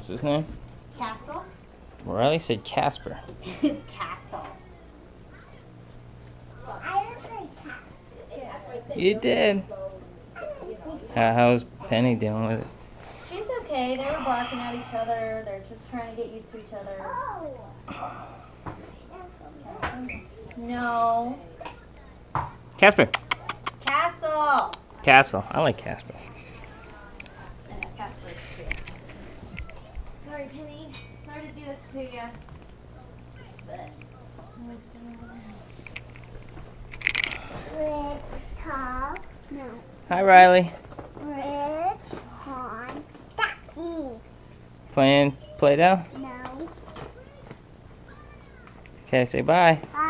What's his name? Castle? Riley said Casper. It's Castle. I didn't say cat. You did. How's Penny dealing with it? She's okay. They were barking at each other. They're just trying to get used to each other. No. Casper. Castle! Castle. I like Casper. Yeah, Casper's cute. Sorry, Penny. Sorry to do this to you. But Red, tall, no. Hi, Riley. Red, horn, ducky. Playing Play-Doh? No. Okay, say bye. Bye.